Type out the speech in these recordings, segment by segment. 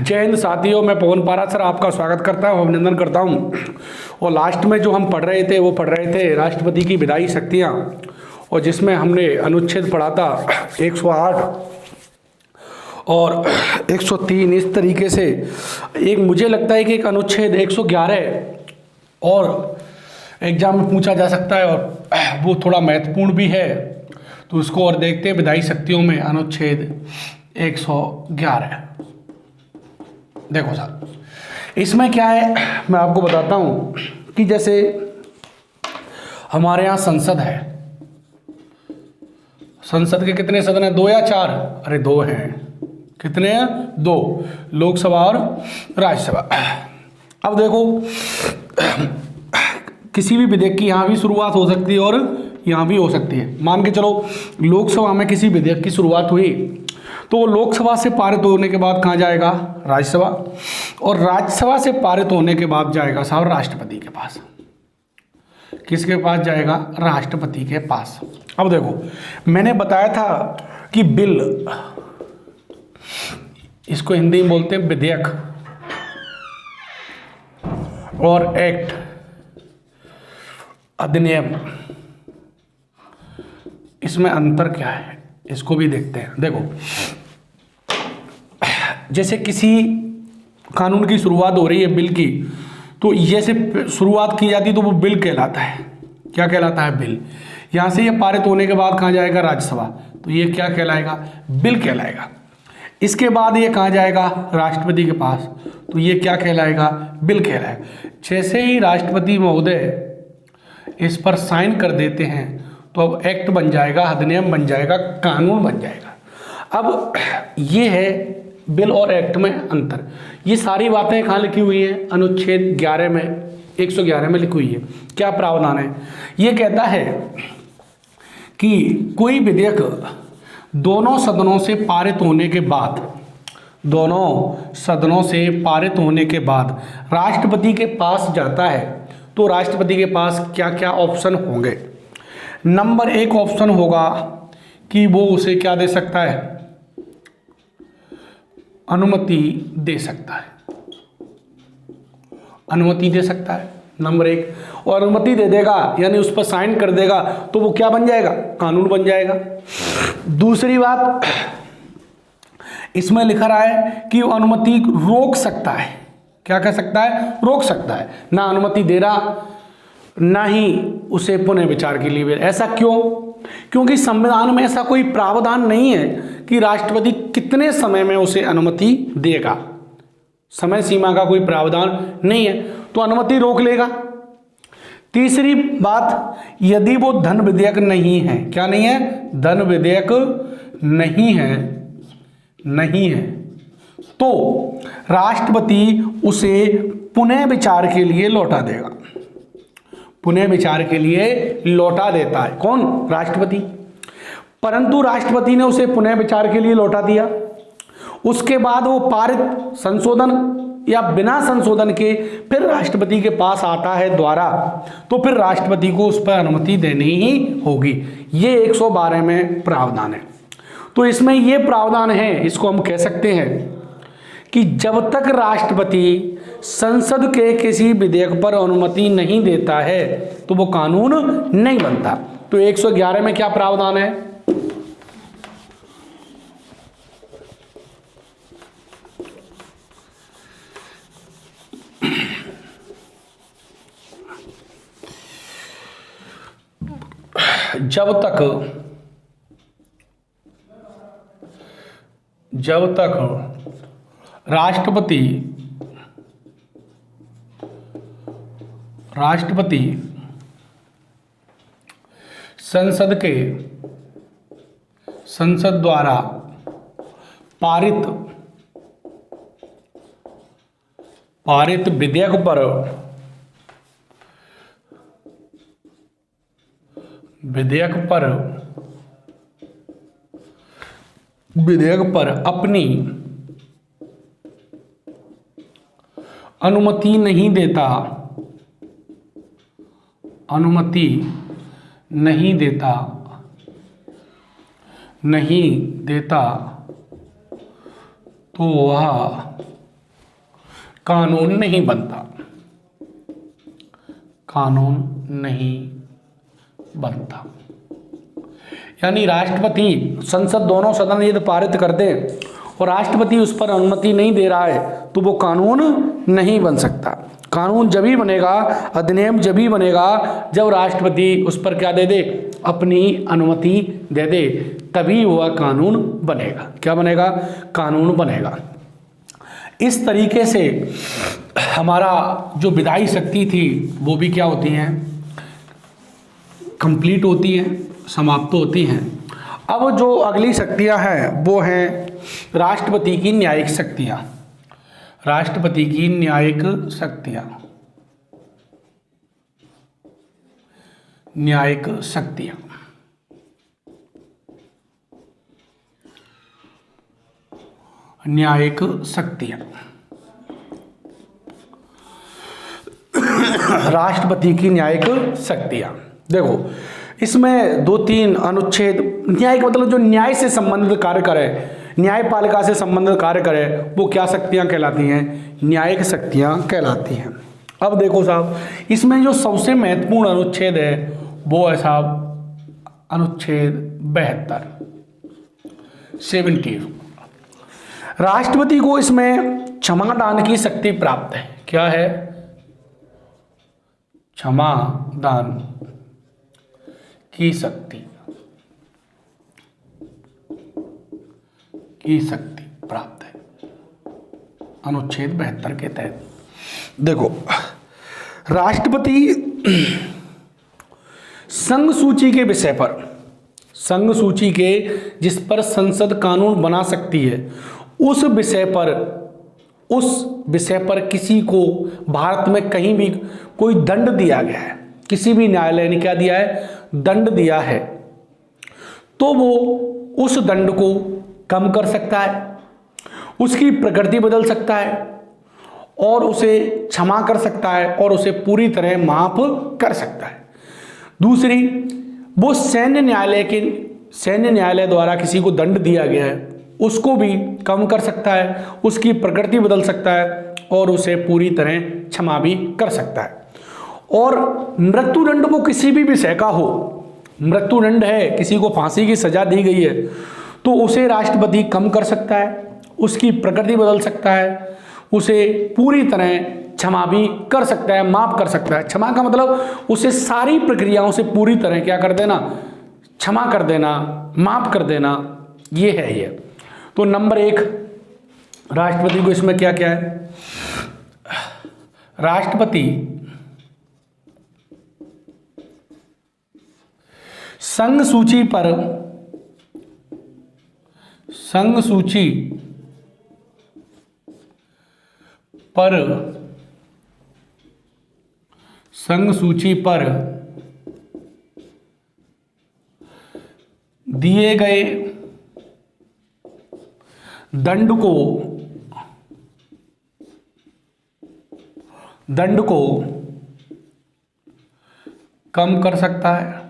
जय हिंद साथियों, मैं पवन पाराशर आपका स्वागत करता हूँ, अभिनंदन करता हूँ। और लास्ट में जो हम पढ़ रहे थे राष्ट्रपति की विधायी शक्तियाँ, और जिसमें हमने अनुच्छेद पढ़ा था 108 और 103। इस तरीके से एक मुझे लगता है कि एक अनुच्छेद 111 और एग्जाम में पूछा जा सकता है और वो थोड़ा महत्वपूर्ण भी है, तो उसको और देखते हैं। विधायी शक्तियों में अनुच्छेद 111 देखो साहब, इसमें क्या है मैं आपको बताता हूँ कि जैसे हमारे यहाँ संसद है, संसद के कितने सदन हैं? 2 या 4? अरे 2 हैं। कितने हैं? 2, लोकसभा और राज्यसभा। अब देखो किसी भी विधेयक की यहाँ भी शुरुआत हो सकती है और यहाँ भी हो सकती है। मान के चलो लोकसभा में किसी विधेयक की शुरुआत हुई तो वो लोकसभा से पारित होने के बाद कहाँ जाएगा? राज्यसभा, और राज्यसभा से पारित होने के बाद जाएगा साहब राष्ट्रपति के पास। किसके पास जाएगा? राष्ट्रपति के पास। अब देखो मैंने बताया था कि बिल, इसको हिंदी में बोलते हैं विधेयक, और एक्ट अधिनियम, इसमें अंतर क्या है इसको भी देखते हैं। देखो जैसे किसी कानून की शुरुआत हो रही है बिल की, तो जैसे शुरुआत की जाती है तो वो बिल कहलाता है। क्या कहलाता है? बिल। यहाँ से ये पारित होने के बाद कहाँ जाएगा? राज्यसभा, तो ये क्या कहलाएगा? बिल कहलाएगा। इसके बाद ये कहाँ जाएगा? राष्ट्रपति के पास, तो ये क्या कहलाएगा? बिल कहलाएगा। जैसे ही राष्ट्रपति महोदय इस पर साइन कर देते हैं तो अब एक्ट बन जाएगा, अधिनियम बन जाएगा, कानून बन जाएगा। अब ये है बिल और एक्ट में अंतर। ये सारी बातें कहाँ लिखी हुई हैं? अनुच्छेद 11 में, 111 में लिखी हुई है। क्या प्रावधान है? ये कहता है कि कोई विधेयक दोनों सदनों से पारित होने के बाद, दोनों सदनों से पारित होने के बाद राष्ट्रपति के पास जाता है, तो राष्ट्रपति के पास क्या क्या ऑप्शन होंगे? नंबर 1 ऑप्शन होगा कि वो उसे क्या दे सकता है? अनुमति दे सकता है। अनुमति दे सकता है नंबर 1, और अनुमति दे देगा यानी उस पर साइन कर देगा तो वो क्या बन जाएगा? कानून बन जाएगा। दूसरी बात इसमें लिखा रहा है कि वो अनुमति रोक सकता है। क्या कह सकता है? रोक सकता है। ना अनुमति दे रहा, ना ही उसे पुनः विचार के लिए। ऐसा क्यों? क्योंकि संविधान में ऐसा कोई प्रावधान नहीं है कि राष्ट्रपति कितने समय में उसे अनुमति देगा। समय सीमा का कोई प्रावधान नहीं है, तो अनुमति रोक लेगा। तीसरी बात, यदि वो धन विधेयक नहीं है, क्या नहीं है? धन विधेयक नहीं है, तो राष्ट्रपति उसे पुनः विचार के लिए लौटा देगा। पुनः विचार के लिए लौटा देता है कौन? राष्ट्रपति। परंतु राष्ट्रपति ने उसे पुनः विचार के लिए लौटा दिया, उसके बाद वो पारित, संशोधन या बिना संशोधन के फिर राष्ट्रपति के पास आता है द्वारा, तो फिर राष्ट्रपति को उस पर अनुमति देनी ही होगी। ये 112 में प्रावधान है। तो इसमें ये प्रावधान है, इसको हम कह सकते हैं कि जब तक राष्ट्रपति संसद के किसी विधेयक पर अनुमति नहीं देता है तो वो कानून नहीं बनता। तो 111 में क्या प्रावधान है? जब तक राष्ट्रपति संसद द्वारा पारित विधेयक पर अपनी अनुमति नहीं देता तो वह कानून नहीं बनता, कानून नहीं बनता। यानी राष्ट्रपति, संसद, दोनों सदन यदि पारित कर दे और राष्ट्रपति उस पर अनुमति नहीं दे रहा है तो वो कानून नहीं बन सकता। कानून जब ही बनेगा, अधिनियम जब ही बनेगा जब राष्ट्रपति उस पर क्या दे दे, अपनी अनुमति दे दे, तभी वह कानून बनेगा। क्या बनेगा? कानून बनेगा। इस तरीके से हमारा जो विधायी शक्ति थी वो भी क्या होती हैं, कंप्लीट होती हैं, समाप्त होती हैं। अब जो अगली शक्तियां हैं वो हैं राष्ट्रपति की न्यायिक शक्तियां। राष्ट्रपति की न्यायिक शक्तियां, न्यायिक शक्तियां। न्यायिक शक्तियां राष्ट्रपति की न्यायिक शक्तियां। देखो इसमें 2-3 अनुच्छेद, न्यायिक मतलब जो न्याय से संबंधित कार्य करे, न्यायपालिका से संबंधित कार्य करे, वो क्या शक्तियां कहलाती हैं? न्यायिक शक्तियां कहलाती हैं। अब देखो साहब, इसमें जो सबसे महत्वपूर्ण अनुच्छेद है वो है साहब अनुच्छेद 72। राष्ट्रपति को इसमें क्षमा दान की शक्ति प्राप्त है। क्या है? क्षमा दान की शक्ति, की शक्ति प्राप्त है अनुच्छेद 72 के तहत। देखो राष्ट्रपति संघ सूची के विषय पर, संघ सूची के जिस पर संसद कानून बना सकती है उस विषय पर किसी को भारत में कहीं भी कोई दंड दिया गया है, किसी भी न्यायालय ने क्या दिया है? दंड दिया है, तो वो उस दंड को कम कर सकता है, उसकी प्रकृति बदल सकता है और उसे क्षमा कर सकता है और उसे पूरी तरह माफ कर सकता है। दूसरी, वो सैन्य न्यायालय द्वारा किसी को दंड दिया गया है उसको भी कम कर सकता है, उसकी प्रकृति बदल सकता है और उसे पूरी तरह क्षमा भी कर सकता है। और मृत्युदंड वो किसी भी विषय का हो, मृत्युदंड है, किसी को फांसी की सजा दी गई है तो उसे राष्ट्रपति कम कर सकता है, उसकी प्रकृति बदल सकता है, उसे पूरी तरह क्षमा भी कर सकता है, माफ कर सकता है। क्षमा का मतलब उसे सारी प्रक्रियाओं से पूरी तरह क्या कर देना? क्षमा कर देना, माफ कर देना, ये है ये। तो नंबर 1 राष्ट्रपति को इसमें क्या क्या है? राष्ट्रपति संघ सूची पर, संघ सूची पर, संघ सूची पर दिए गए दंड को कम कर सकता है,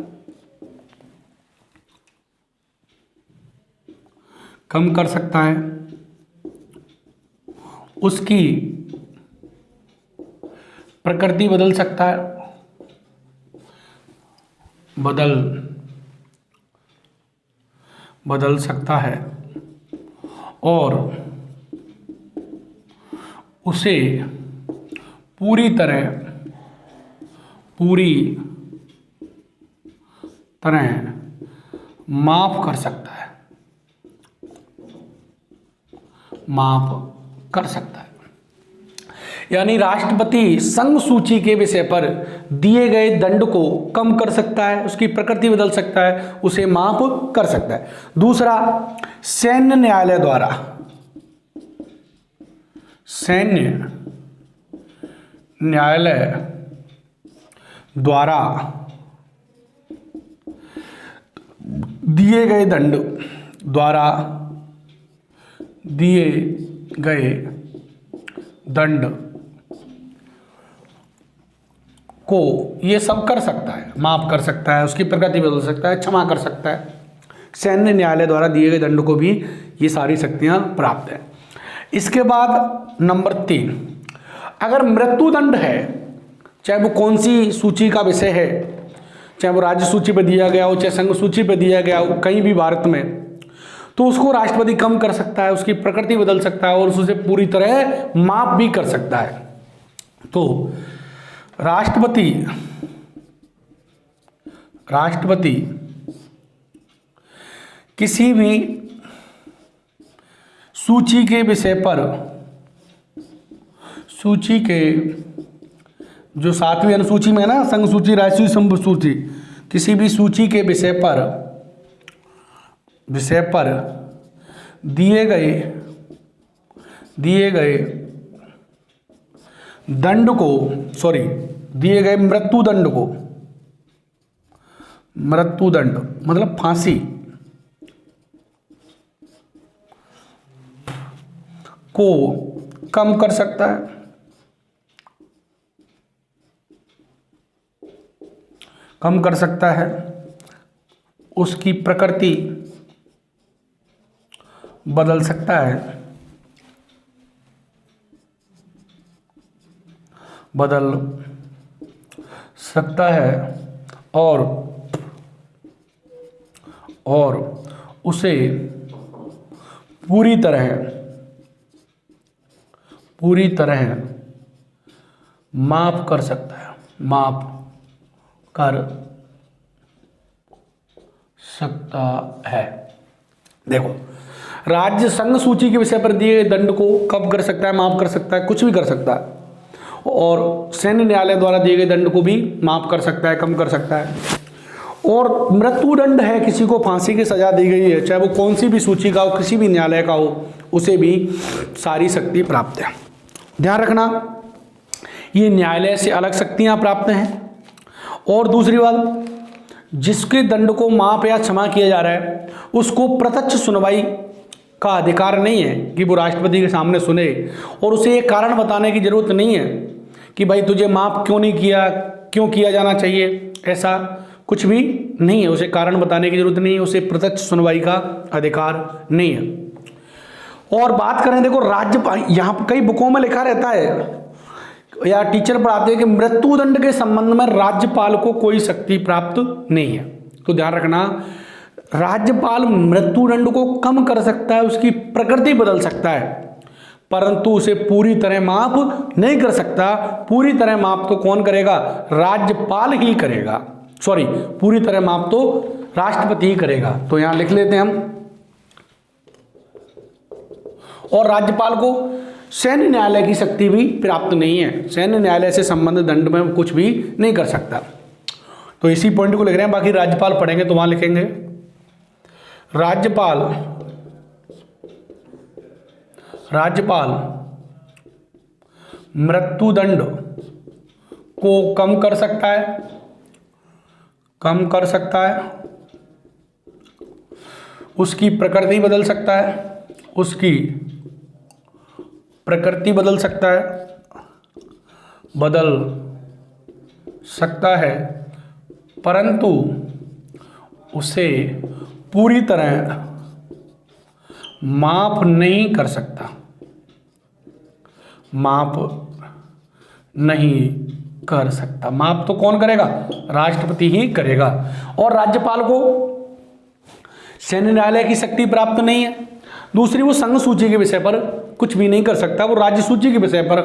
कम कर सकता है, उसकी प्रकृति बदल सकता है, बदल सकता है और उसे पूरी तरह माफ कर सकता है, माफ कर सकता है। यानी राष्ट्रपति संघ सूची के विषय पर दिए गए दंड को कम कर सकता है, उसकी प्रकृति बदल सकता है, उसे माफ कर सकता है। दूसरा, सैन्य न्यायालय द्वारा, सैन्य न्यायालय द्वारा दिए गए दंड, द्वारा दिए गए दंड को ये सब कर सकता है, माफ कर सकता है, उसकी प्रकृति बदल सकता है, क्षमा कर सकता है। सैन्य न्यायालय द्वारा दिए गए दंड को भी ये सारी शक्तियां प्राप्त है। इसके बाद नंबर 3, अगर मृत्युदंड है, चाहे वो कौन सी सूची का विषय है, चाहे वो राज्य सूची पर दिया गया हो, चाहे संघ सूची पर दिया गया हो, कहीं भी भारत में, तो उसको राष्ट्रपति कम कर सकता है, उसकी प्रकृति बदल सकता है और उसे पूरी तरह माफ भी कर सकता है। तो राष्ट्रपति किसी भी सूची के विषय पर, सूची के जो 7वीं अनुसूची में है ना, संघ सूची, राष्ट्रीय सूची, किसी भी सूची के विषय पर दिए गए दंड को, सॉरी, दिए गए मृत्युदंड को, मृत्युदंड मतलब फांसी को कम कर सकता है, कम कर सकता है, उसकी प्रकृति बदल सकता है, बदल सकता है और उसे पूरी तरह माफ कर सकता है, माफ कर सकता है। देखो, राज्य संघ सूची के विषय पर दिए गए दंड को कम कर सकता है, माफ कर सकता है, कुछ भी कर सकता है, और सैन्य न्यायालय द्वारा दिए गए दंड को भी माफ कर सकता है, कम कर सकता है। और मृत्युदंड है, किसी को फांसी की सजा दी गई है, चाहे वो कौन सी भी सूची का हो, किसी भी न्यायालय का हो, उसे भी सारी शक्ति प्राप्त है। ध्यान रखना, ये न्यायालय से अलग शक्तियां प्राप्त हैं। और दूसरी बात, जिसके दंड को माफ या क्षमा किया जा रहा है उसको प्रत्यक्ष सुनवाई का अधिकार नहीं है कि वो राष्ट्रपति के सामने सुने, और उसे ये कारण बताने की जरूरत नहीं है कि भाई तुझे माफ क्यों नहीं किया, क्यों किया जाना चाहिए, ऐसा कुछ भी नहीं है, उसे कारण बताने की जरूरत नहीं है, उसे प्रत्यक्ष सुनवाई का अधिकार नहीं है। और बात करें, देखो राज्यपाल, यहाँ कई बुकों में लिखा रहता है या टीचर पढ़ाते हैं कि मृत्युदंड के संबंध में राज्यपाल को कोई शक्ति प्राप्त नहीं है। तो ध्यान रखना, राज्यपाल मृत्युदंड को कम कर सकता है, उसकी प्रकृति बदल सकता है, परंतु उसे पूरी तरह माफ नहीं कर सकता। पूरी तरह माफ तो कौन करेगा? राज्यपाल ही करेगा, सॉरी, पूरी तरह माफ तो राष्ट्रपति ही करेगा। तो यहां लिख लेते हैं हम। और राज्यपाल को सैन्य न्यायालय की शक्ति भी प्राप्त नहीं है, सैन्य न्यायालय से संबंधित दंड में कुछ भी नहीं कर सकता। तो इसी पॉइंट को लिख रहे हैं, बाकी राज्यपाल पढ़ेंगे तो वहां लिखेंगे राज्यपाल मृत्युदंड को कम कर सकता है, उसकी प्रकृति बदल सकता है, बदल सकता है, परंतु उसे पूरी तरह माफ नहीं कर सकता, माफ तो कौन करेगा? राष्ट्रपति ही करेगा। और राज्यपाल को सैन्य न्यायालय की शक्ति प्राप्त नहीं है। दूसरी, वो संघ सूची के विषय पर कुछ भी नहीं कर सकता, वो राज्य सूची के विषय पर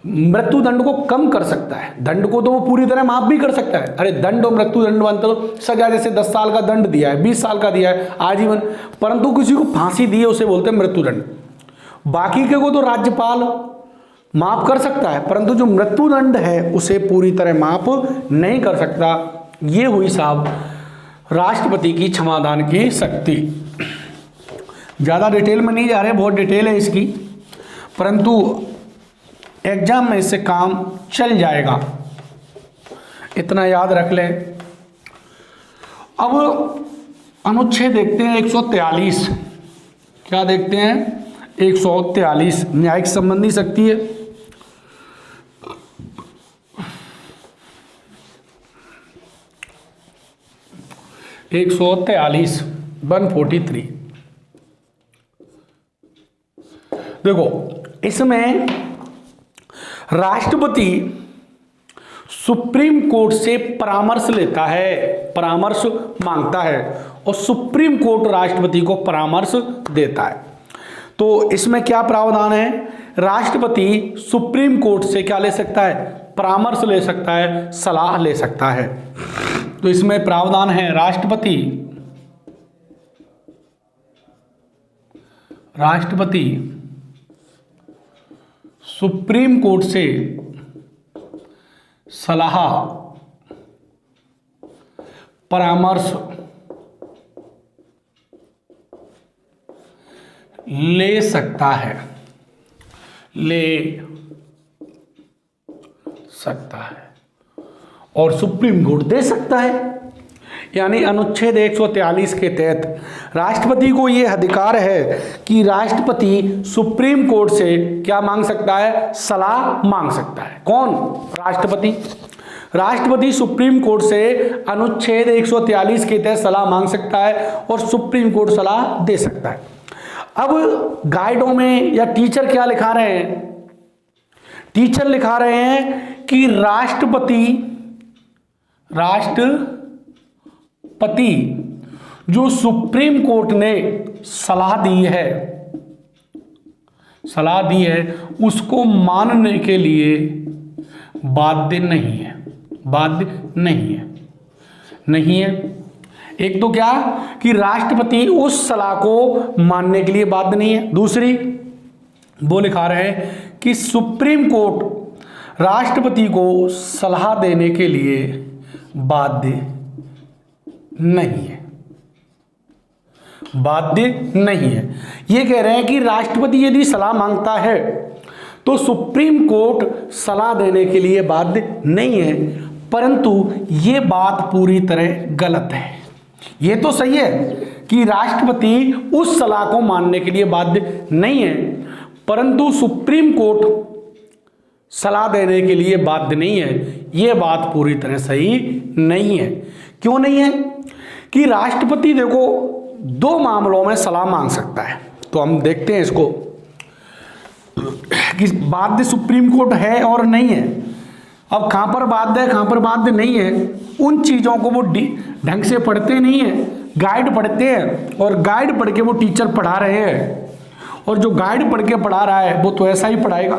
मृत्युदंड को कम कर सकता है। दंड को तो वो पूरी तरह माफ भी कर सकता है। अरे दंड और मृत्युदंड मतलब सजा, जैसे 10 साल का दंड दिया है, 20 साल का दिया है, आजीवन, परंतु किसी को फांसी दी है उसे बोलते हैं मृत्युदंड। बाकी के को तो राज्यपाल माफ कर सकता है, परंतु जो मृत्युदंड है उसे पूरी तरह माफ नहीं कर सकता। ये हुई साहब राष्ट्रपति की क्षमादान की शक्ति। ज़्यादा डिटेल में नहीं जा रहे, बहुत डिटेल है इसकी, परंतु एग्जाम में इससे काम चल जाएगा, इतना याद रख लें। अब अनुच्छेद देखते हैं 143। क्या देखते हैं? 143 न्यायिक संबंधी शक्ति है। एक 143 देखो, इसमें राष्ट्रपति सुप्रीम कोर्ट से परामर्श लेता है, परामर्श मांगता है और सुप्रीम कोर्ट राष्ट्रपति को परामर्श देता है। तो इसमें क्या प्रावधान है? राष्ट्रपति सुप्रीम कोर्ट से क्या ले सकता है? परामर्श ले सकता है, सलाह ले सकता है। तो इसमें प्रावधान है राष्ट्रपति सुप्रीम कोर्ट से सलाह परामर्श ले सकता है, और सुप्रीम कोर्ट दे सकता है। यानी अनुच्छेद 143 के तहत राष्ट्रपति को यह अधिकार है कि राष्ट्रपति सुप्रीम कोर्ट से क्या मांग सकता है? सलाह मांग सकता है। कौन? राष्ट्रपति सुप्रीम कोर्ट से अनुच्छेद 143 के तहत सलाह मांग सकता है और सुप्रीम कोर्ट सलाह दे सकता है। अब गाइडों में या टीचर क्या लिखा रहे हैं? टीचर लिखा रहे हैं कि राष्ट्रपति जो सुप्रीम कोर्ट ने सलाह दी है उसको मानने के लिए बाध्य नहीं है। एक तो क्या कि राष्ट्रपति उस सलाह को मानने के लिए बाध्य नहीं है। दूसरी वो लिखा रहे हैं कि सुप्रीम कोर्ट राष्ट्रपति को सलाह देने के लिए बाध्य नहीं है। ये कह रहे हैं कि राष्ट्रपति यदि सलाह मांगता है तो सुप्रीम कोर्ट सलाह देने के लिए बाध्य नहीं है, परंतु ये बात पूरी तरह गलत है। ये तो सही है कि राष्ट्रपति उस सलाह को मानने के लिए बाध्य नहीं है, परंतु सुप्रीम कोर्ट सलाह देने के लिए बाध्य नहीं है। ये बात पूरी तरह सही नहीं है। क्यों नहीं है? कि राष्ट्रपति देखो 2 मामलों में सलाह मांग सकता है। तो हम देखते हैं इसको कि बाध्य सुप्रीम कोर्ट है और नहीं है। अब कहाँ पर बाध्य है, कहाँ पर बाध्य नहीं है, उन चीज़ों को वो ढंग से पढ़ते नहीं है, गाइड पढ़ते हैं, और गाइड पढ़ के वो टीचर पढ़ा रहे हैं। और जो गाइड पढ़ के पढ़ा रहा है वो तो ऐसा ही पढ़ाएगा।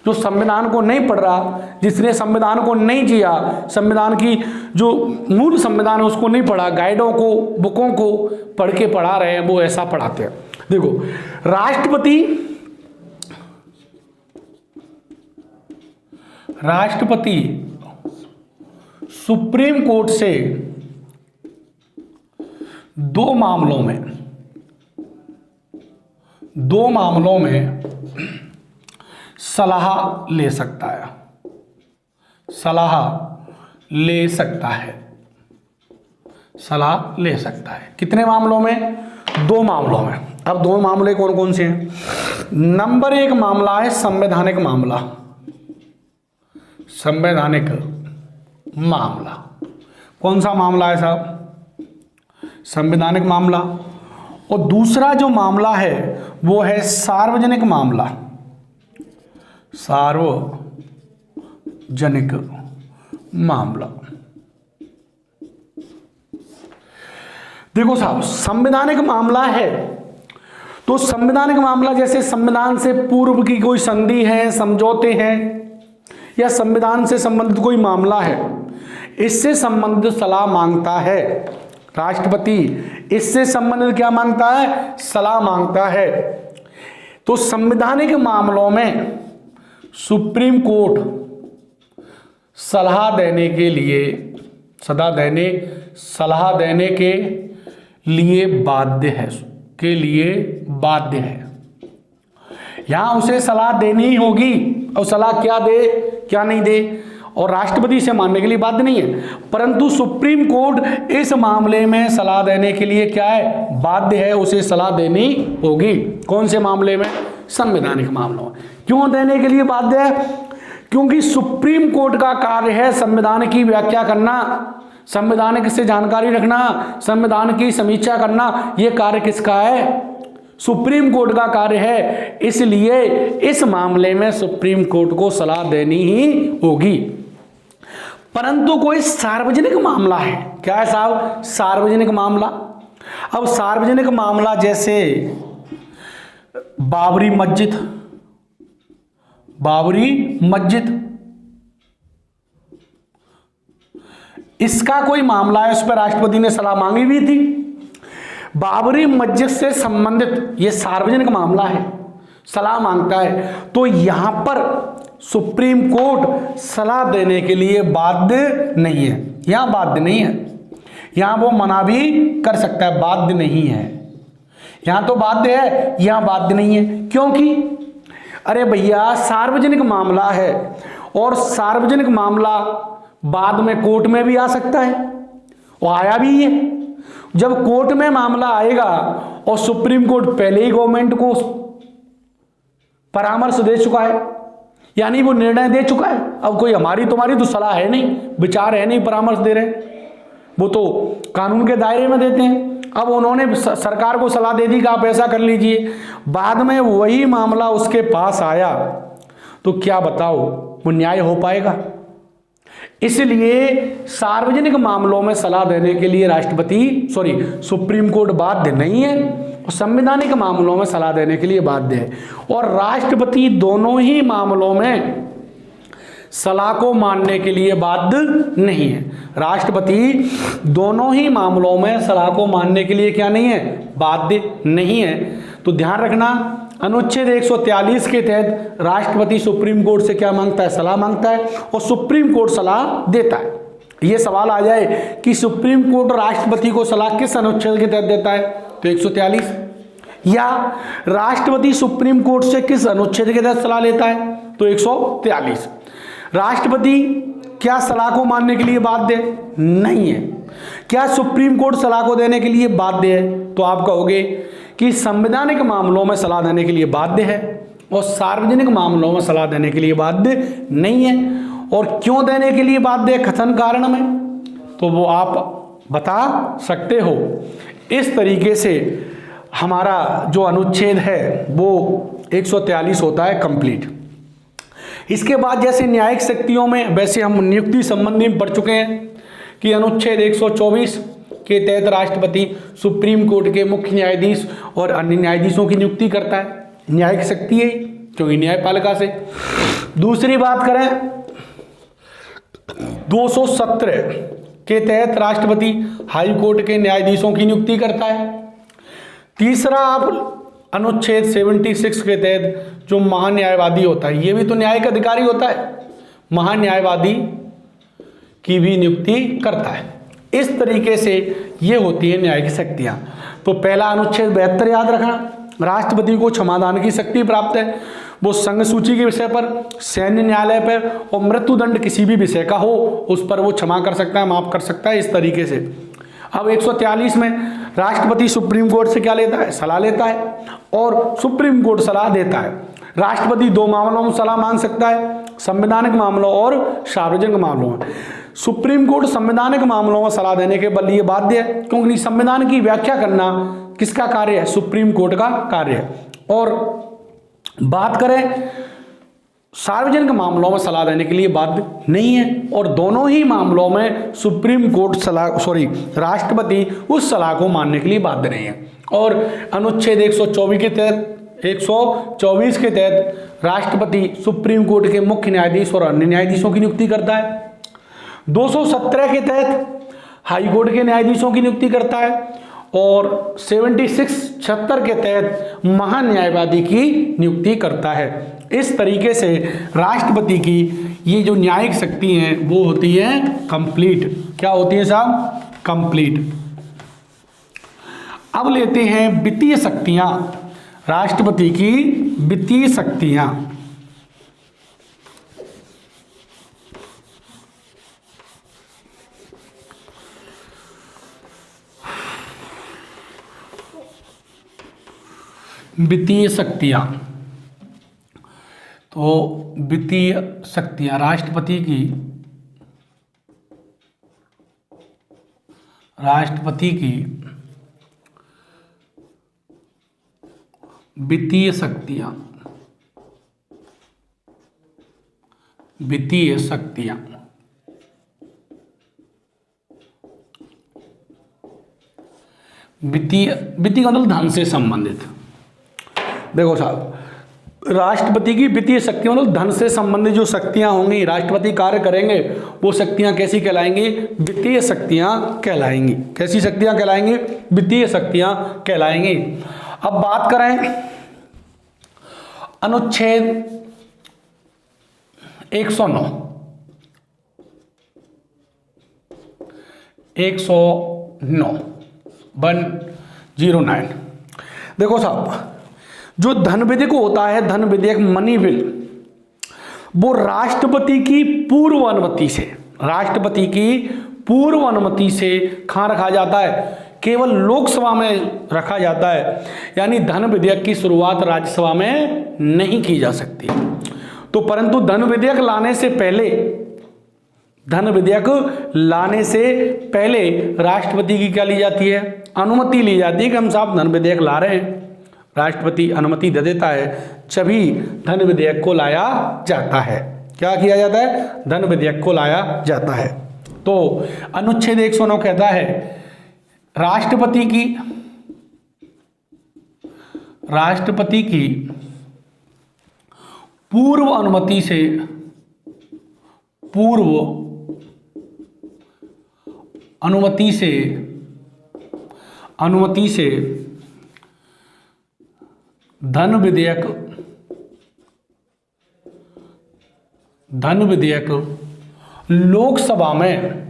जो संविधान को नहीं पढ़ रहा, जिसने संविधान को नहीं जिया, संविधान की जो मूल संविधान है उसको नहीं पढ़ा, गाइडों को, बुकों को पढ़ के पढ़ा रहे हैं, वो ऐसा पढ़ाते हैं। देखो, राष्ट्रपति सुप्रीम कोर्ट से 2 मामलों में सलाह ले सकता है। कितने मामलों में? 2 मामलों में। अब 2 मामले कौन कौन से हैं? नंबर 1 मामला है संवैधानिक मामला। कौन सा मामला है साहब? संवैधानिक मामला। और दूसरा जो मामला है वो है सार्वजनिक मामला। देखो साहब, संवैधानिक मामला है तो संवैधानिक मामला जैसे संविधान से पूर्व की कोई संधि है, समझौते हैं, या संविधान से संबंधित कोई मामला है, इससे संबंधित सलाह मांगता है राष्ट्रपति। इससे संबंधित क्या मांगता है? सलाह मांगता है। तो संवैधानिक मामलों में सुप्रीम कोर्ट सलाह देने के लिए बाध्य है। यहां उसे सलाह देनी ही होगी, और सलाह क्या दे क्या नहीं दे, और राष्ट्रपति इसे मानने के लिए बाध्य नहीं है, परंतु सुप्रीम कोर्ट इस मामले में सलाह देने के लिए क्या है? बाध्य है, उसे सलाह देनी होगी। कौन से मामले में? संवैधानिक मामलों में। क्यों देने के लिए बाध्य है? क्योंकि सुप्रीम कोर्ट का कार्य है संविधान की व्याख्या करना, संविधान से जानकारी रखना, संविधान की समीक्षा करना। यह कार्य किसका है? सुप्रीम कोर्ट का कार्य है, इसलिए इस मामले में सुप्रीम कोर्ट को सलाह देनी ही होगी। परंतु कोई सार्वजनिक मामला है, क्या है साहब? सार्वजनिक मामला। अब सार्वजनिक मामला जैसे बाबरी मस्जिद, इसका कोई मामला है, उस पर राष्ट्रपति ने सलाह मांगी भी थी। बाबरी मस्जिद से संबंधित यह सार्वजनिक मामला है, सलाह मांगता है, तो यहां पर सुप्रीम कोर्ट सलाह देने के लिए बाध्य नहीं है। यहां बाध्य नहीं है, यहां वो मना भी कर सकता है, बाध्य नहीं है। यहां तो बाध्य है, यहां बाध्य नहीं है। क्योंकि अरे भैया सार्वजनिक मामला है, और सार्वजनिक मामला बाद में कोर्ट में भी आ सकता है, वो आया भी है। जब कोर्ट में मामला आएगा और सुप्रीम कोर्ट पहले ही गवर्नमेंट को परामर्श दे चुका है, यानी वो निर्णय दे चुका है, अब कोई हमारी तुम्हारी तो सलाह है नहीं, विचार है नहीं, परामर्श दे रहे, वो तो कानून के दायरे में देते हैं। अब उन्होंने सरकार को सलाह दे दी कि आप ऐसा कर लीजिए, बाद में वही मामला उसके पास आया, तो क्या बताओ वो न्याय हो पाएगा? इसलिए सार्वजनिक मामलों में सलाह देने के लिए सुप्रीम कोर्ट बाध्य नहीं है, और संवैधानिक मामलों में सलाह देने के लिए बाध्य है। और राष्ट्रपति दोनों ही मामलों में सलाह को मानने के लिए बाध्य नहीं है। राष्ट्रपति दोनों ही मामलों में सलाह को मानने के लिए क्या नहीं है? बाध्य नहीं है। तो ध्यान रखना, अनुच्छेद 143 के तहत राष्ट्रपति सुप्रीम कोर्ट से क्या मांगता है? सलाह मांगता है, और सुप्रीम कोर्ट सलाह देता है। यह सवाल आ जाए कि सुप्रीम कोर्ट राष्ट्रपति को सलाह किस अनुच्छेद के तहत देता है, तो 143, या राष्ट्रपति सुप्रीम कोर्ट से किस अनुच्छेद के तहत सलाह लेता है, तो 143। राष्ट्रपति क्या सलाह को मानने के लिए बाध्य नहीं है? क्या सुप्रीम कोर्ट सलाह को देने के लिए बाध्य है? तो आप कहोगे कि संवैधानिक मामलों में सलाह देने के लिए बाध्य है, और सार्वजनिक मामलों में सलाह देने के लिए बाध्य नहीं है। और क्यों देने के लिए बाध्य है कथन कारण में, तो वो आप बता सकते हो। इस तरीके से हमारा जो अनुच्छेद है वो 143 होता है कंप्लीट। इसके बाद जैसे न्यायिक शक्तियों में, वैसे हम नियुक्ति संबंधी में पढ़ चुके हैं कि अनुच्छेद 124 के तहत राष्ट्रपति सुप्रीम कोर्ट के मुख्य न्यायाधीश और अन्य न्यायाधीशों की नियुक्ति करता है, न्यायिक शक्ति है क्योंकि न्यायपालिका से। दूसरी बात करें 217 के तहत राष्ट्रपति हाई कोर्ट के न्यायाधीशों की नियुक्ति करता है। तीसरा आप अनुच्छेद 76 के तहत जो महान्यायवादी होता है, ये भी तो न्यायिक अधिकारी होता है, महान्यायवादी की भी नियुक्ति करता है। इस तरीके से ये होती है न्यायिक शक्तियां। तो पहला अनुच्छेद 72 याद रखना, राष्ट्रपति को क्षमादान की शक्ति प्राप्त है। वो संघ सूची के विषय पर, सैन्य न्यायालय पर और मृत्युदंड किसी भी विषय का हो उस पर वो क्षमा कर सकता है, माफ कर सकता है, इस तरीके से। अब 143 में राष्ट्रपति सुप्रीम कोर्ट से क्या लेता है? सलाह लेता है, और सुप्रीम कोर्ट सलाह देता है। राष्ट्रपति दो मामलों में सलाह मांग सकता है, संवैधानिक मामलों और सार्वजनिक मामलों में। सुप्रीम कोर्ट संवैधानिक मामलों में सलाह देने के लिए बाध्य है, क्योंकि संविधान की व्याख्या करना किसका कार्य है? सुप्रीम कोर्ट का कार्य है। और बात करें सार्वजनिक मामलों में सलाह देने के लिए बाध्य नहीं है, और दोनों ही मामलों में सुप्रीम कोर्ट राष्ट्रपति उस सलाह को मानने के लिए बाध्य नहीं है। और अनुच्छेद 124 के तहत राष्ट्रपति सुप्रीम कोर्ट के मुख्य न्यायाधीश और अन्य न्यायाधीशों की नियुक्ति करता है। 217 के तहत हाई कोर्ट के न्यायाधीशों की नियुक्ति करता है, और 76 के तहत महान्यायवादी की नियुक्ति करता है। इस तरीके से राष्ट्रपति की ये जो न्यायिक शक्ति हैं वो होती है कंप्लीट। क्या होती है साहब? कंप्लीट। अब लेते हैं वित्तीय शक्तियां, राष्ट्रपति की वित्तीय शक्तियां। वित्तीय शक्तियां, तो वित्तीय शक्तियां राष्ट्रपति की वित्तीय शक्तियां, वित्तीय शक्तियां, वित्तीय का मतलब धन से संबंधित। देखो साहब, राष्ट्रपति की वित्तीय शक्तियां मतलब धन से संबंधित जो शक्तियां होंगी, राष्ट्रपति कार्य करेंगे, वो शक्तियां कैसी कहलाएंगी? वित्तीय शक्तियां कहलाएंगी। कैसी शक्तियां कहलाएंगी? वित्तीय शक्तियां कहलाएंगी। अब बात करें अनुच्छेद 109, 109। देखो साहब, जो धन विधेयक होता है, धन विधेयक मनी बिल, वो राष्ट्रपति की पूर्व अनुमति से, राष्ट्रपति की पूर्व अनुमति से कहाँ रखा जाता है? केवल लोकसभा में रखा जाता है। यानी धन विधेयक की शुरुआत राज्यसभा में नहीं की जा सकती। तो परंतु धन विधेयक लाने से पहले, धन विधेयक लाने से पहले राष्ट्रपति की क्या ली जाती है? अनुमति ली जाती है कि हम साहब धन विधेयक ला रहे हैं। राष्ट्रपति अनुमति दे देता है, तभी धन विधेयक को लाया जाता है। क्या किया जाता है? धन विधेयक को लाया जाता है। तो अनुच्छेद 109 कहता है राष्ट्रपति की पूर्व अनुमति से, पूर्व अनुमति से धन विधेयक लोकसभा में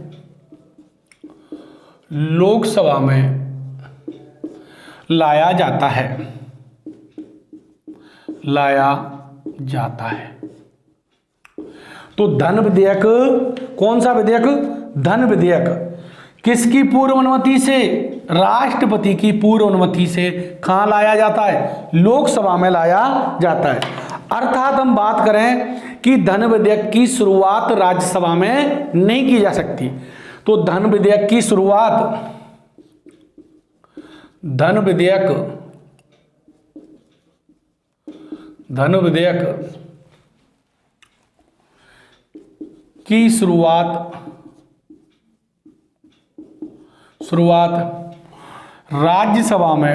लाया जाता है, तो धन विधेयक, कौन सा विधेयक? धन विधेयक किसकी पूर्व अनुमति से? राष्ट्रपति की पूर्व अनुमति से कहाँ लाया जाता है? लोकसभा में लाया जाता है। अर्थात हम बात करें कि धन विधेयक की शुरुआत राज्यसभा में नहीं की जा सकती। तो धन विधेयक की शुरुआत, धन विधेयक की शुरुआत राज्यसभा में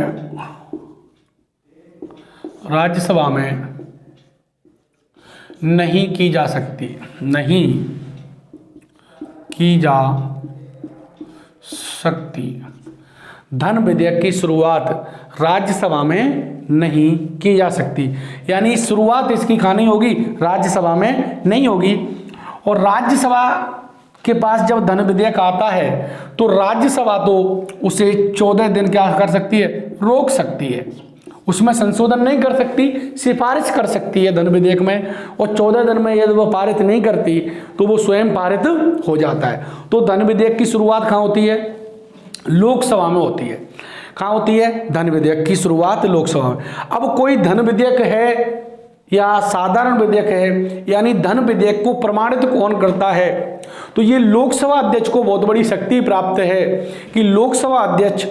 नहीं की जा सकती, नहीं की जा सकती। धन विधेयक की शुरुआत राज्यसभा में नहीं की जा सकती, यानी शुरुआत इसकी कहाँ नहीं होगी? राज्यसभा में नहीं होगी। और राज्यसभा के पास जब धन विधेयक आता है तो राज्यसभा तो उसे 14 दिन क्या कर सकती है? रोक सकती है। उसमें संशोधन नहीं कर सकती, सिफारिश कर सकती है धन विधेयक में, और 14 दिन में यदि वो पारित नहीं करती तो वो स्वयं पारित हो जाता है। तो धन विधेयक की शुरुआत कहाँ होती है? लोकसभा में होती है। कहाँ होती है? धन विधेयक की शुरुआत लोकसभा में। अब कोई धन विधेयक है या साधारण विधेयक है, यानी धन विधेयक को प्रमाणित कौन करता है? तो ये लोकसभा अध्यक्ष को बहुत बड़ी शक्ति प्राप्त है कि लोकसभा अध्यक्ष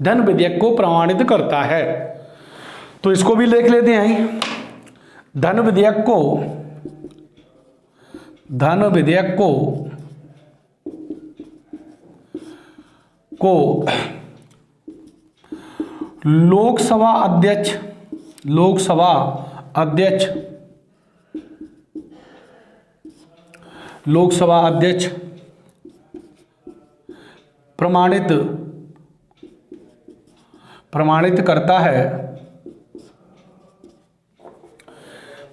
धन विधेयक को प्रमाणित करता है। तो इसको भी देख लेते हैं। धन विधेयक को लोकसभा अध्यक्ष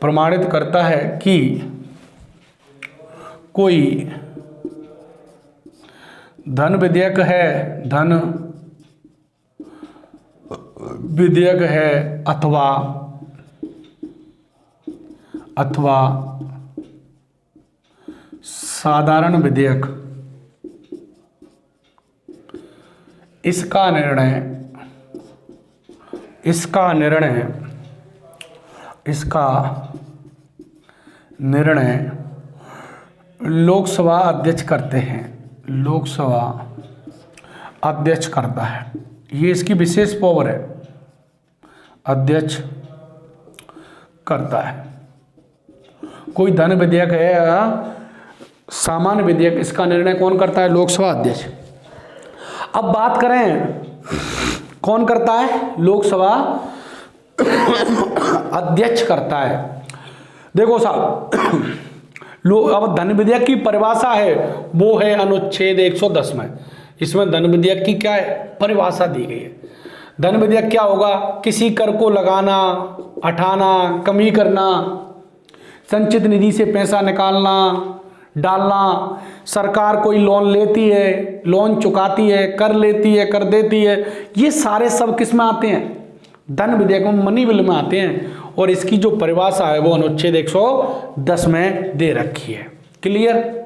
प्रमाणित करता है कि कोई धन विधेयक है अथवा साधारण विधेयक, इसका निर्णय लोकसभा अध्यक्ष करते हैं, लोकसभा अध्यक्ष करता है। ये इसकी विशेष पावर है, अध्यक्ष करता है। कोई धन विधेयक है या सामान्य विधेयक, इसका निर्णय कौन करता है? लोकसभा अध्यक्ष। अब बात करें कौन करता है? लोकसभा अध्यक्ष करता है। देखो साहब, अब धन विधेयक की परिभाषा है वो है अनुच्छेद 110 में। इसमें धन विधेयक की क्या है? परिभाषा दी गई है। धन विधेयक क्या होगा? किसी कर को लगाना, हटाना, कमी करना, संचित निधि से पैसा निकालना, डालना, सरकार कोई लोन लेती है, लोन चुकाती है, कर लेती है, कर देती है, ये सारे सब किस में आते हैं? धन विधेयक में, मनी बिल में आते हैं। और इसकी जो परिभाषा है वो अनुच्छेद 110 में दे रखी है। क्लियर?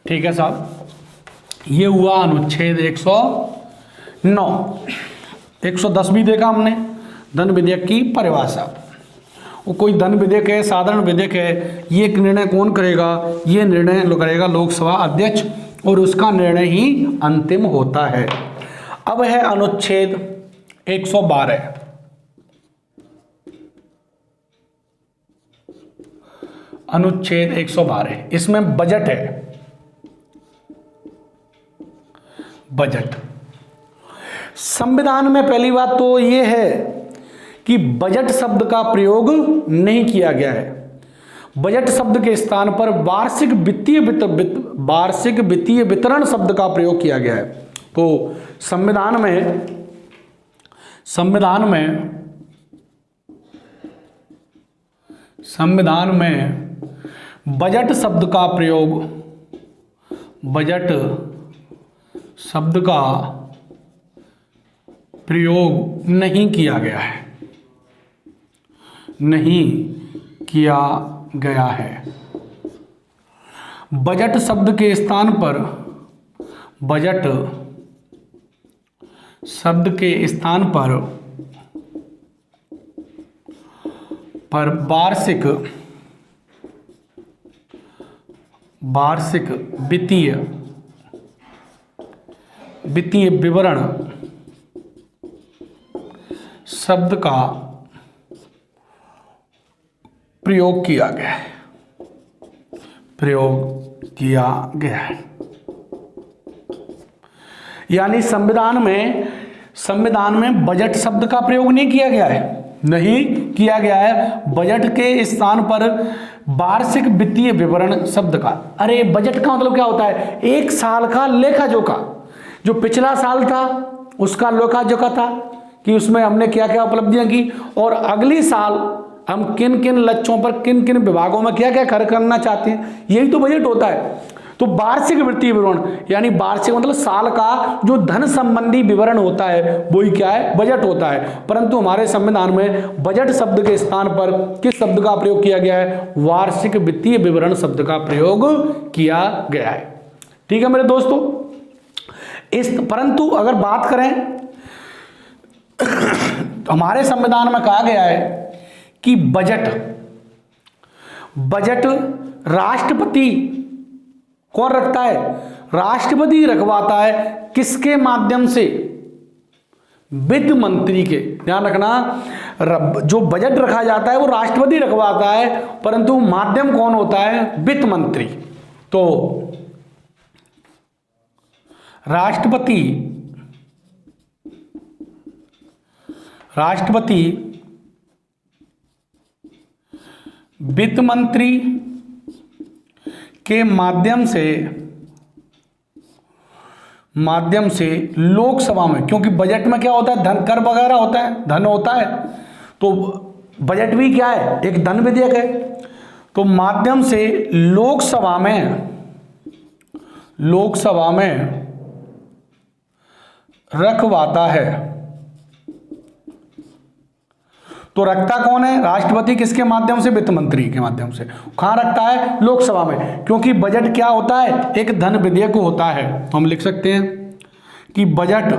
ठीक है साहब, ये हुआ अनुच्छेद 109। 110 भी देखा हमने, धन विधेयक की परिभाषा। वो कोई धन विधेयक है, साधारण विधेयक है, ये निर्णय कौन करेगा? ये निर्णय करेगा लोकसभा अध्यक्ष, और उसका निर्णय ही अंतिम होता है। अब है अनुच्छेद 112। अनुच्छेद 112, इसमें बजट है। बजट संविधान में पहली बात तो ये है कि बजट शब्द का प्रयोग नहीं किया गया है। बजट शब्द के स्थान पर वार्षिक वित्तीय वितरण शब्द का प्रयोग किया गया है। तो संविधान में बजट शब्द का प्रयोग नहीं किया गया है, बजट शब्द के स्थान पर वार्षिक वित्तीय विवरण शब्द का प्रयोग किया गया है। यानी संविधान में बजट शब्द का प्रयोग नहीं किया गया है, बजट के स्थान पर वार्षिक वित्तीय विवरण शब्द का। अरे बजट का मतलब क्या होता है? एक साल का लेखा जोखा, जो पिछला साल था उसका लेखा जोखा था कि उसमें हमने क्या क्या उपलब्धियां की, और अगली साल हम किन किन लक्ष्यों पर, किन किन विभागों में क्या क्या खर्च करना चाहते हैं, यही तो बजट होता है। तो वार्षिक वित्तीय विवरण, यानी वार्षिक मतलब साल का जो धन संबंधी विवरण होता है वही क्या है? बजट होता है। परंतु हमारे संविधान में बजट शब्द के स्थान पर किस शब्द का प्रयोग किया गया है? वार्षिक वित्तीय विवरण शब्द का प्रयोग किया गया है। ठीक है मेरे दोस्तों। परंतु अगर बात करें तो हमारे संविधान में कहा गया है कि बजट राष्ट्रपति कौन रखता है? राष्ट्रपति रखवाता है। किसके माध्यम से? वित्त मंत्री के। ध्यान रखना, जो बजट रखा जाता है वो राष्ट्रपति रखवाता है, परंतु माध्यम कौन होता है? वित्त मंत्री। तो राष्ट्रपति वित्त मंत्री के माध्यम से लोकसभा में, क्योंकि बजट में क्या होता है? धन, कर वगैरह होता है, धन होता है, तो बजट भी क्या है? एक धन विधेयक है। तो माध्यम से लोकसभा में रखवाता है। तो रखता कौन है? राष्ट्रपति। किसके माध्यम से? वित्त मंत्री के माध्यम से। कहाँ रखता है? लोकसभा में, क्योंकि बजट क्या होता है? एक धन विधेयक होता है। तो हम लिख सकते हैं कि बजट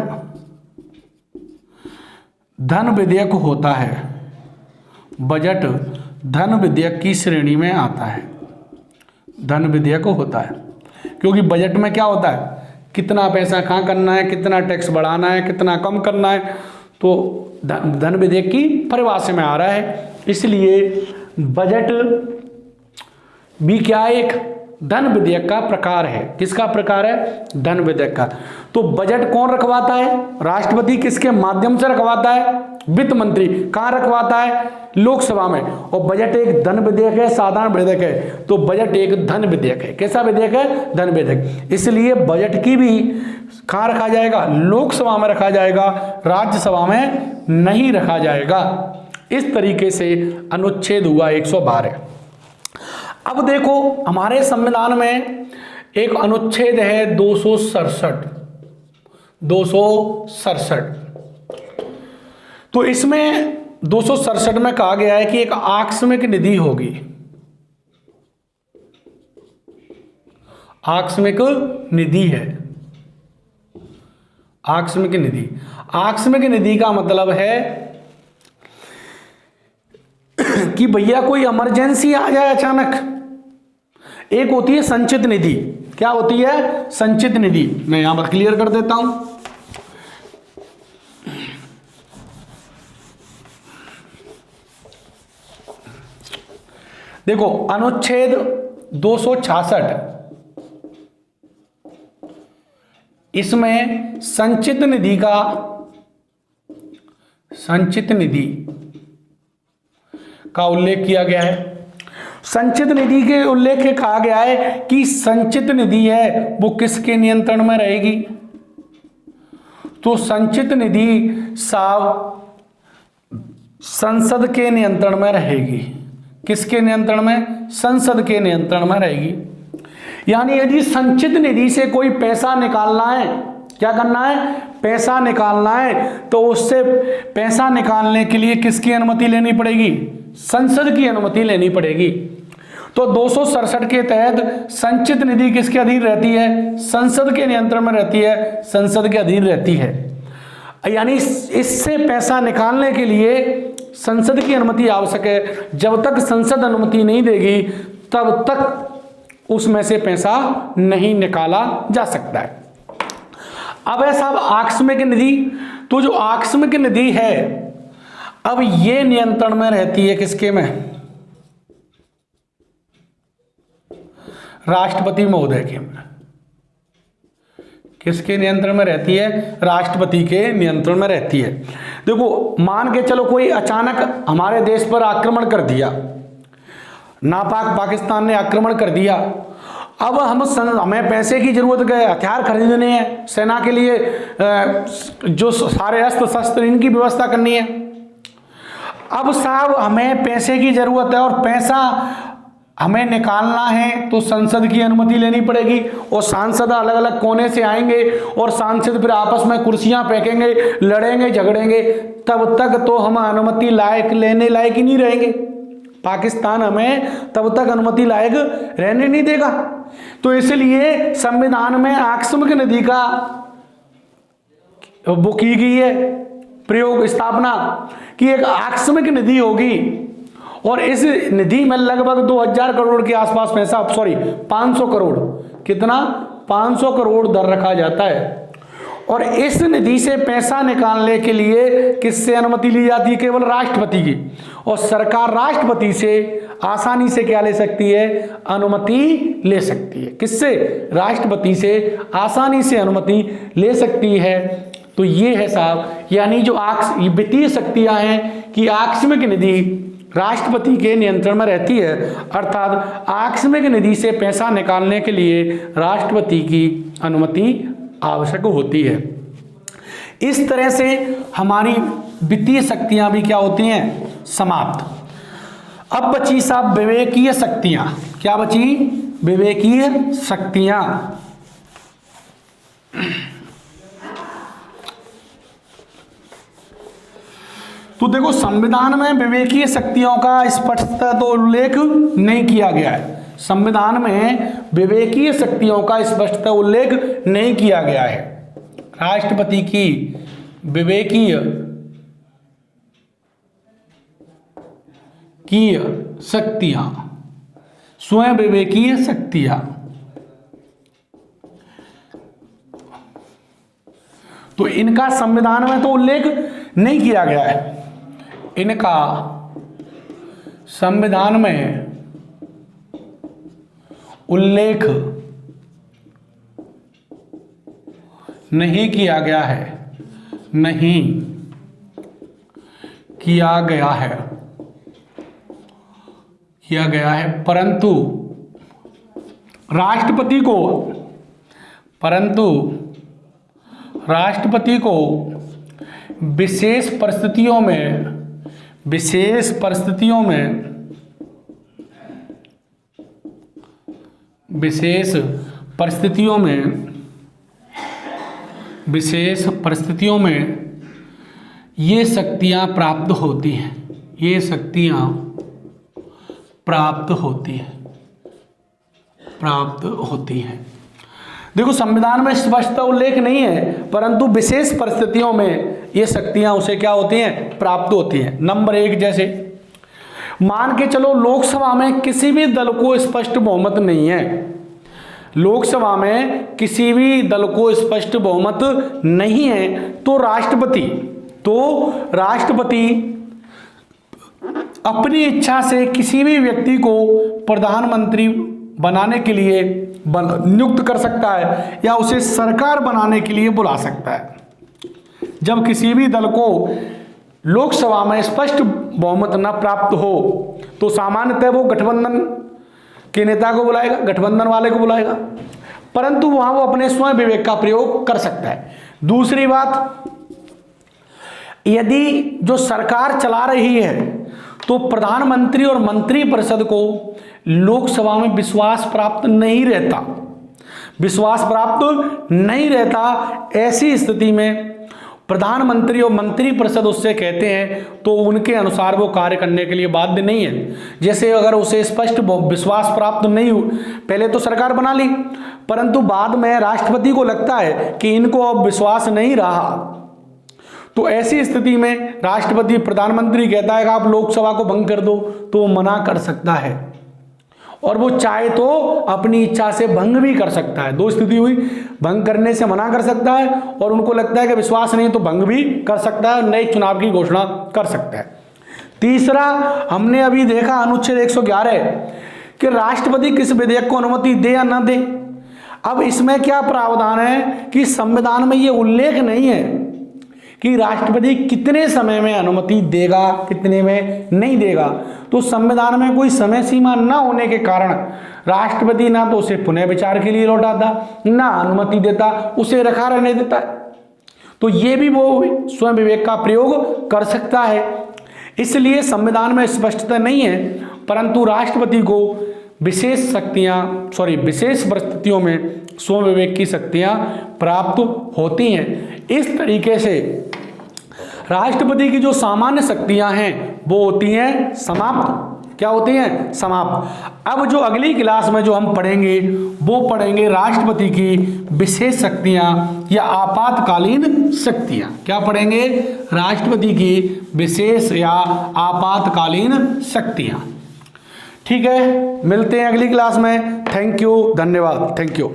धन विधेयक होता है। बजट धन विधेयक की श्रेणी में आता है, धन विधेयक होता है, क्योंकि बजट में क्या होता है? कितना पैसा कहाँ करना है, कितना टैक्स बढ़ाना है, कितना कम करना है, तो धन विधेयक की परिभाषा में आ रहा है। इसलिए बजट भी क्या है, एक धन विधेयक का प्रकार है। किसका प्रकार है? धन विधेयक का। तो बजट कौन रखवाता है? राष्ट्रपति। किसके माध्यम से रखवाता है? वित्त मंत्री। कहां रखवाता है? लोकसभा में। और बजट एक धन विधेयक है, साधारण विधेयक है, तो बजट एक धन विधेयक है। कैसा विधेयक है? धन विधेयक। इसलिए बजट की भी कहां रखा जाएगा? लोकसभा में रखा जाएगा, राज्यसभा में नहीं रखा जाएगा। इस तरीके से अनुच्छेद हुआ 112। अब देखो हमारे संविधान में एक अनुच्छेद है 267। 267। तो इसमें 267 में कहा गया है कि एक आकस्मिक निधि होगी। आकस्मिक निधि है। आकस्मिक निधि। आकस्मिक निधि का मतलब है कि भैया कोई इमरजेंसी आ जाए अचानक। एक होती है संचित निधि। क्या होती है? संचित निधि। मैं यहां पर क्लियर कर देता हूं। देखो अनुच्छेद 266, इसमें संचित निधि का उल्लेख किया गया है। संचित निधि के उल्लेख के कहा गया है कि संचित निधि है वो किसके नियंत्रण में रहेगी? तो संचित निधि साहब संसद के नियंत्रण में रहेगी। किसके नियंत्रण में? संसद के नियंत्रण में रहेगी। यानी यदि संचित निधि से कोई पैसा निकालना है, क्या करना है? पैसा निकालना है, तो उससे पैसा निकालने के लिए किसकी अनुमति लेनी पड़ेगी? संसद की अनुमति लेनी पड़ेगी। तो 267 के तहत संचित निधि किसके अधीन रहती है? संसद के नियंत्रण में रहती है, संसद के अधीन रहती है। यानी इससे पैसा निकालने के लिए संसद की अनुमति आवश्यक है। जब तक संसद अनुमति नहीं देगी तब तक उसमें से पैसा नहीं निकाला जा सकता है। अब है साहब आकस्मिक निधि। तो जो आकस्मिक निधि है, अब ये नियंत्रण में रहती है किसके में? राष्ट्रपति महोदय के में। किसके नियंत्रण में रहती है? राष्ट्रपति के नियंत्रण में रहती है। देखो मान के चलो कोई अचानक हमारे देश पर आक्रमण कर दिया, नापाक पाकिस्तान ने आक्रमण कर दिया। अब हमें पैसे की जरूरत है, हथियार खरीदने हैं, सेना के लिए जो सारे अस्त्र शस्त्र इनकी व्यवस्था करनी है। अब साहब हमें पैसे की जरूरत है और पैसा हमें निकालना है तो संसद की अनुमति लेनी पड़ेगी। और सांसद अलग अलग कोने से आएंगे और सांसद फिर आपस में कुर्सियां फेंकेंगे, लड़ेंगे, झगड़ेंगे। तब तक तो हम अनुमति लेने लायक ही नहीं रहेंगे। पाकिस्तान हमें तब तक अनुमति लायक रहने नहीं देगा। तो इसलिए संविधान में आकस्मिक निधि का वो की गई है प्रयोग, स्थापना कि एक आकस्मिक निधि होगी और इस निधि में लगभग 2000 करोड़ के आसपास पैसा, 500 करोड़, कितना? 500 करोड़ दर रखा जाता है। और इस निधि से पैसा निकालने के लिए किससे अनुमति ली जाती है? केवल राष्ट्रपति की। और सरकार राष्ट्रपति से आसानी से क्या ले सकती है? अनुमति ले सकती है। किससे? राष्ट्रपति से आसानी से अनुमति ले सकती है। तो ये है साहब, यानी जो वित्तीय शक्तियां हैं कि आकस्मिक निधि राष्ट्रपति के नियंत्रण में रहती है, अर्थात आकस्मिक निधि से पैसा निकालने के लिए राष्ट्रपति की अनुमति आवश्यक होती है। इस तरह से हमारी वित्तीय शक्तियां भी क्या होती हैं? समाप्त। अब बची साहब विवेकीय शक्तियां। क्या बची? विवेकीय शक्तियां। तो देखो संविधान में विवेकीय शक्तियों का स्पष्टतः तो उल्लेख नहीं किया गया है। संविधान में विवेकीय शक्तियों का स्पष्टतः उल्लेख नहीं किया गया है। राष्ट्रपति की विवेकीय शक्तियां, स्वयं विवेकीय शक्तियां, तो इनका संविधान में तो उल्लेख नहीं किया गया है। इनका संविधान में उल्लेख नहीं किया गया है, नहीं किया गया है, परंतु राष्ट्रपति को विशेष परिस्थितियों में ये शक्तियां प्राप्त होती हैं। देखो, संविधान में स्पष्ट उल्लेख नहीं है, परंतु विशेष परिस्थितियों में ये शक्तियां उसे क्या होती हैं? प्राप्त होती हैं। नंबर 1, जैसे मान के चलो लोकसभा में किसी भी दल को स्पष्ट बहुमत नहीं है, लोकसभा में किसी भी दल को स्पष्ट बहुमत नहीं है, तो राष्ट्रपति अपनी इच्छा से किसी भी व्यक्ति को प्रधानमंत्री बनाने के लिए नियुक्त कर सकता है या उसे सरकार बनाने के लिए बुला सकता है। जब किसी भी दल को लोकसभा में स्पष्ट बहुमत न प्राप्त हो तो सामान्यतः वो गठबंधन के नेता को बुलाएगा, गठबंधन वाले को बुलाएगा, परंतु वहां वो अपने स्वयं विवेक का प्रयोग कर सकता है। दूसरी बात, यदि जो सरकार चला रही है तो प्रधानमंत्री और मंत्रिपरिषद को लोकसभा में विश्वास प्राप्त नहीं रहता, ऐसी स्थिति में प्रधानमंत्री और मंत्रिपरिषद उससे कहते हैं तो उनके अनुसार वो कार्य करने के लिए बाध्य नहीं है। जैसे अगर उसे स्पष्ट विश्वास प्राप्त नहीं हो, पहले तो सरकार बना ली, परंतु बाद में राष्ट्रपति को लगता है कि इनको अब विश्वास नहीं रहा, तो ऐसी स्थिति में राष्ट्रपति प्रधानमंत्री कहता है कि आप लोकसभा को भंग कर दो, तो वो मना कर सकता है, और वो चाहे तो अपनी इच्छा से भंग भी कर सकता है। 2 स्थिति हुई, भंग करने से मना कर सकता है और उनको लगता है कि विश्वास नहीं तो भंग भी कर सकता है, नए चुनाव की घोषणा कर सकता है। तीसरा, हमने अभी देखा अनुच्छेद 111 कि राष्ट्रपति किस विधेयक को अनुमति दे या न दे। अब इसमें क्या प्रावधान है कि संविधान में ये उल्लेख नहीं है कि राष्ट्रपति कितने समय में अनुमति देगा, कितने में नहीं देगा, तो संविधान में कोई समय सीमा न होने के कारण राष्ट्रपति ना तो उसे पुनः विचार के लिए लौटाता, ना अनुमति देता, उसे रखा रहने देता है। तो ये भी वो स्वयं विवेक का प्रयोग कर सकता है। इसलिए संविधान में स्पष्टता नहीं है, परंतु राष्ट्रपति को विशेष परिस्थितियों में स्वयं विवेक की शक्तियां प्राप्त होती हैं। इस तरीके से राष्ट्रपति की जो सामान्य शक्तियां हैं वो होती हैं समाप्त। क्या होती हैं? समाप्त। अब जो अगली क्लास में जो हम पढ़ेंगे वो पढ़ेंगे राष्ट्रपति की विशेष शक्तियां या आपातकालीन शक्तियां। क्या पढ़ेंगे? राष्ट्रपति की विशेष या आपातकालीन शक्तियां। ठीक है, मिलते हैं अगली क्लास में। थैंक यू, धन्यवाद, थैंक यू।